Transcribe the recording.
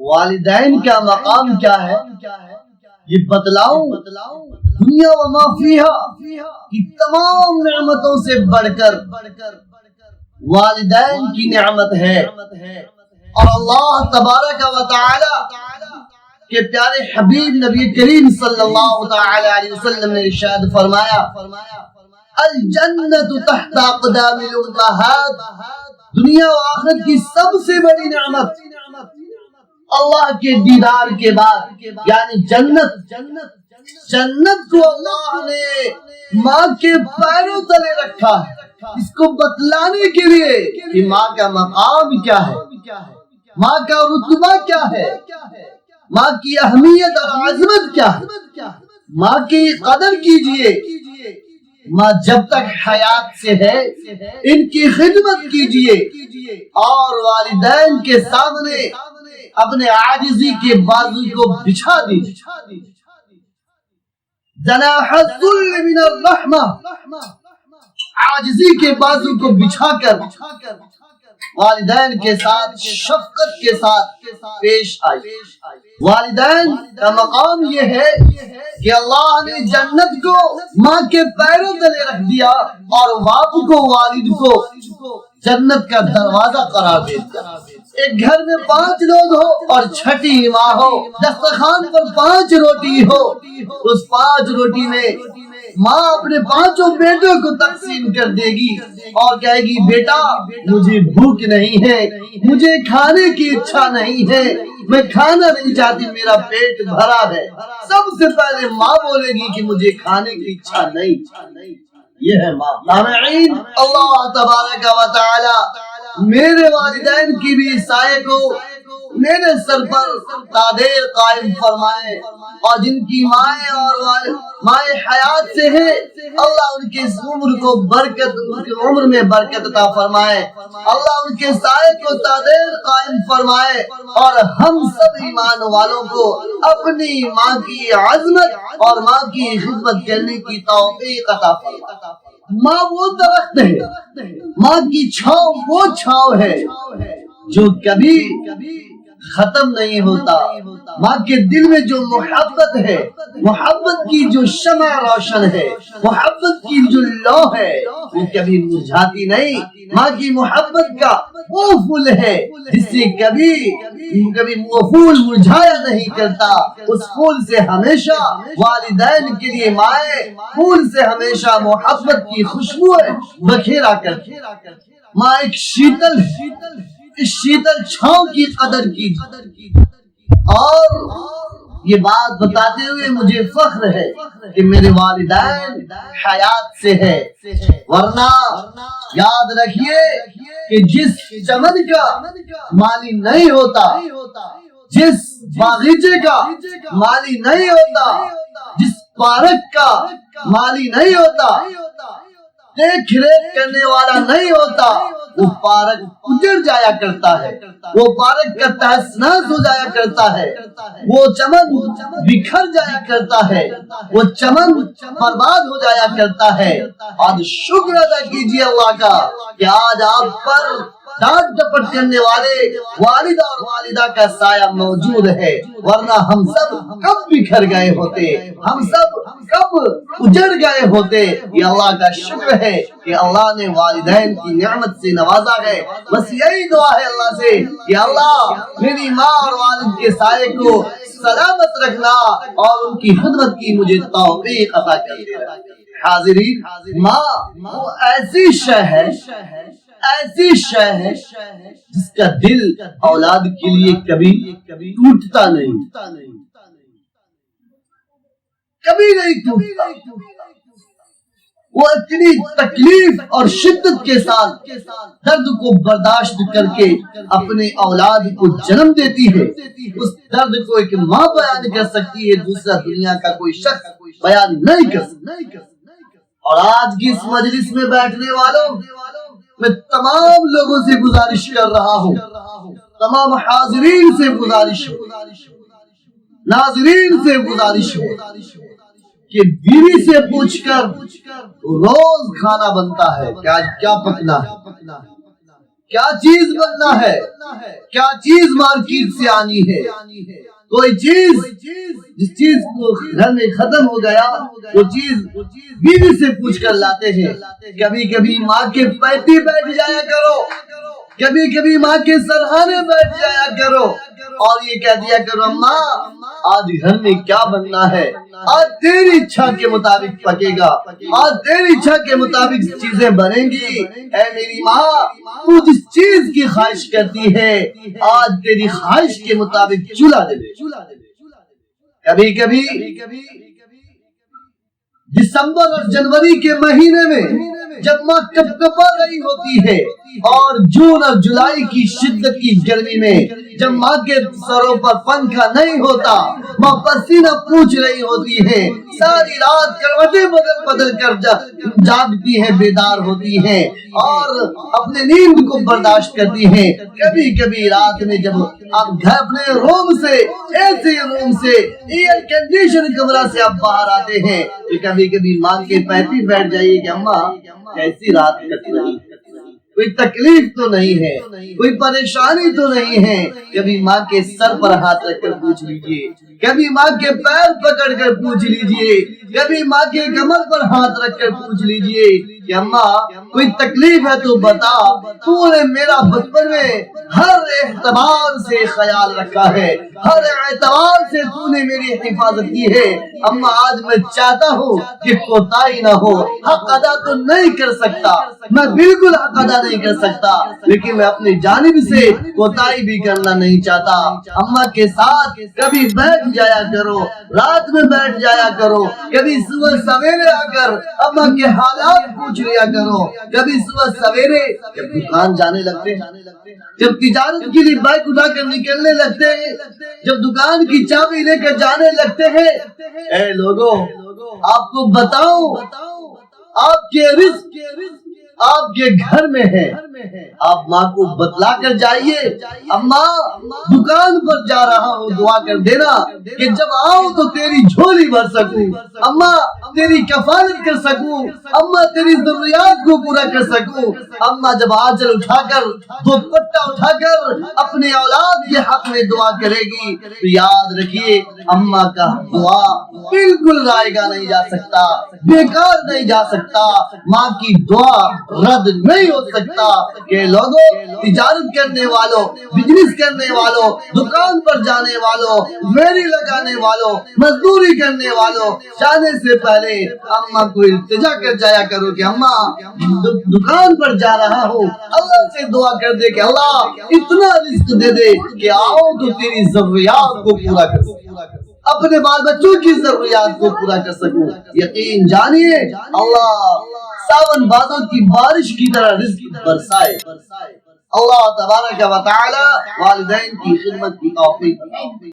والدین کا مقام کیا ہے یہ بتلاؤں. دنیا و ما فیہا کی تمام نعمتوں سے بڑھ کر والدین کی نعمت ہے. اور اللہ تبارک و تعالی کے پیارے حبیب نبی کریم صلی اللہ تعالی علیہ وسلم نے ارشاد فرمایا الجنت تحت اقدام الامہات. دنیا و آخرت کی سب سے بڑی نعمت اللہ کے دیدار کے بعد یعنی جنت کو اللہ نے ماں کے پیروں تلے رکھا ہے اس کو بتلانے کے لیے کہ ماں کا مقام کیا ہے, ماں کا رتبہ کیا ہے, ماں کی اہمیت اور عظمت کیا ہے. ماں کی قدر کیجئے. ماں جب تک حیات سے ہے ان کی خدمت کیجئے اور والدین کے سامنے اپنے عاجزی کے بازو کو بچھا دیجئے. جناح الذل من الرحمہ, عاجزی کے بازو کو بچھا کر والدین کے ساتھ شفقت کے ساتھ پیش آئی. والدین کا مقام یہ ہے کہ اللہ نے جنت کو ماں کے پیروں تلے رکھ دیا اور باپ کو والد کو جنت کا دروازہ قرار دے دیا. ایک گھر میں 5 لوگ ہو اور چھٹی ماں ہو, دسترخوان پر 5 روٹی ہو, اس 5 روٹی میں ماں اپنے 5 بیٹوں کو تقسیم کر دے گی اور کہے گی بیٹا مجھے بھوک نہیں ہے, مجھے کھانے کی اچھا نہیں ہے, میں کھانا نہیں چاہتی, میرا پیٹ بھرا ہے. سب سے پہلے ماں بولے گی کہ مجھے کھانے کی اچھا نہیں. یہ ہے ماں. سامعین, اللہ تبارک و تعالی میرے والدین کی بھی سایہ کو میرے سر پر تادیر قائم فرمائے اور جن کی مائیں اور مائیں حیات سے ہے اللہ ان کے عمر کو برکت, ان کی عمر میں برکت عطا فرمائے. اللہ ان کے سائے کو تادیر قائم فرمائے اور ہم سب ایمان والوں کو اپنی ماں کی عظمت اور ماں کی خدمت کرنے کی توفیق عطا فرمائے. ماں وہ درخت ہے, ماں کی چھاؤں وہ چھاؤں ہے جو کبھی ختم نہیں ہوتا. ماں کے دل میں جو محبت ہے, محبت کی جو شمع روشن ہے, محبت کی جو لو ہے وہ کبھی مرجھاتی نہیں. ماں کی محبت کا وہ پھول ہے جس سے کبھی وہ پھول مرجھایا نہیں کرتا. اس پھول سے ہمیشہ والدین کے لیے مائیں پھول سے ہمیشہ محبت کی خوشبو بکھیرا کرتی. ماں ایک شیتل اس شیتل چھاؤں کی قدر کی. اور یہ بات بتاتے ہوئے مجھے فخر ہے کہ میرے والدین حیات سے ہے, ورنہ یاد رکھیے کہ جس چمن کا مالی نہیں ہوتا, جس باغیچے کا مالی نہیں ہوتا, جس پارک کا مالی نہیں ہوتا, دیکھ ریکھ کرنے والا نہیں ہوتا, وہ پارک اجڑ جایا کرتا ہے, وہ پارک کا تہس نہس ہو جایا کرتا ہے, وہ چمن بکھر جایا کرتا ہے, وہ چمن برباد ہو جایا کرتا ہے. آج شکر ادا کیجیے اللہ کا کہ آج آپ پر ڈانٹ ڈپٹ کرنے والے والد اور والدہ کا سایہ موجود ہے, ورنہ ہم سب کب بکھر گئے ہوتے, ہم سب کب اجڑ گئے ہوتے. یہ اللہ کا شکر ہے کہ اللہ نے والدین کی نعمت سے نوازا ہے. بس یہی دعا ہے اللہ سے کہ اللہ میری ماں اور والد کے سائے کو سلامت رکھنا اور ان کی خدمت کی مجھے توفیق عطا کر دے. حاضرین, ماں وہ ایسی شے ہے جس کا دل اولاد کے لیے کبھی ٹوٹتا نہیں, کبھی نہیں ٹوٹتا. وہ اتنی تکلیف اور شدت کے ساتھ درد کو برداشت کر کے اپنے اولاد کو جنم دیتی ہے. اس درد کو ایک ماں بیان کر سکتی ہے, دوسرا دنیا کا کوئی شخص بیان نہیں کر سکتا. اور آج کی اس مجلس میں بیٹھنے والوں میں تمام لوگوں سے گزارش کر رہا ہوں, تمام حاضرین سے گزارش ہے, ناظرین سے گزارش ہے کہ بیوی سے پوچھ کر روز کھانا بنتا ہے کہ آج کیا پکنا ہے, کیا چیز بننا ہے، کیا چیز مارکیٹ سے آنی ہے، کوئی چیز جس چیز کو گھر میں ختم ہو گیا وہ چیز بیوی سے پوچھ کر لاتے ہیں۔ کبھی کبھی ماں کے پیٹی بیٹھ جایا کرو، کبھی کبھی ماں کے سرہانے بیٹھ جایا کرو اور یہ کہہ دیا کرو اماں آج گھر میں کیا بننا ہے، آج تیری اچھا کے مطابق پکے گا، آج تیری اچھا کے مطابق چیزیں بنیں گی۔ اے میری ماں تو جس چیز کی خواہش کرتی ہے آج تیری خواہش کے مطابق چولہا دے دے۔ کبھی کبھی دسمبر اور جنوری کے مہینے میں جب ماں کپکپا رہی ہوتی ہے اور جون اور جولائی کی شدت کی گرمی میں جب ماں کے سروں پر پنکھا نہیں ہوتا، ماں پسینہ پوچھ رہی ہوتی ہے، ساری رات کروٹیں بدل بدل کر جاگتی ہے، بیدار ہوتی ہے اور اپنے نیند کو برداشت کرتی ہے۔ کبھی کبھی رات میں جب آپ گھر اپنے روم سے ایسے روم سے ایئر کنڈیشن کمرہ سے آپ باہر آتے ہیں تو کبھی کبھی ماں کے پیٹی بیٹھ جائیے کہ اماں کیسی رات کٹ رہی ہے، کوئی تکلیف تو نہیں ہے، کوئی پریشانی تو نہیں ہے۔ کبھی ماں کے سر پر ہاتھ رکھ کر پوچھ لیجئے، کبھی ماں کے پیر پکڑ کر پوچھ لیجئے، کبھی ماں کے کمر پر ہاتھ رکھ کر پوچھ لیجئے کہ اماں کوئی تکلیف ہے تو بتا، تو نے میرا بچپن میں ہر اعتبار سے خیال رکھا ہے، ہر اعتبار سے تو نے میری حفاظت کی ہے۔ اماں آج میں چاہتا ہوں کہ کوتاہی نہ ہو، حق ادا تو نہیں کر سکتا، میں بالکل حق ادا نہیں کر سکتا، لیکن میں اپنی جانب سے کوتاہی بھی کرنا نہیں چاہتا۔ اماں کے ساتھ کبھی بیٹھ جایا کرو، رات میں بیٹھ جایا کرو، کبھی صبح سویرے آ کر اماں کے حالات پوچھ لیا کرو، کبھی صبح سویرے جب دکان جانے لگتے ہیں، جب تجارت کے لیے بائک اٹھا کر نکلنے لگتے ہیں، جب دکان کی چابی لے کر جانے لگتے ہیں، اے لوگوں آپ کو بتاؤں آپ کے رزق آپ کے گھر میں ہے، آپ ماں کو بتلا کر جائیے اماں دکان پر جا رہا ہوں، دعا کر دینا کہ جب آؤں تو تیری جھولی بھر سکوں، اماں تیری کفالت کر سکوں، اماں تیری ضروریات کو پورا کر سکوں۔ اماں جب آنچل اٹھا کر دوپٹہ اٹھا کر اپنے اولاد کے حق میں دعا کرے گی تو یاد رکھیے اماں کا دعا بالکل رائے گا نہیں جا سکتا، بیکار نہیں جا سکتا، ماں کی دعا رد نہیں ہو سکتا۔ کہ لوگوں تجارت کرنے والوں، بزنس کرنے والوں، دکان پر جانے والوں، میری لگانے والوں، مزدوری کرنے والوں، جانے سے پہلے اماں کو التجا کر جایا کرو کہ اماں دکان پر جا رہا ہوں، اللہ سے دعا کر دے کہ اللہ اتنا رزق دے دے کہ آؤ تو تیری ضروریات کو پورا کر سکوں، اپنے بال بچوں کی ضروریات کو پورا کر سکوں۔ یقین جانیے اللہ ساون بادوں کی بارش کی طرح رزق برسائے۔ اللہ تبارک و تعالی والدین کی خدمت کی توفیق عطا فرمائے۔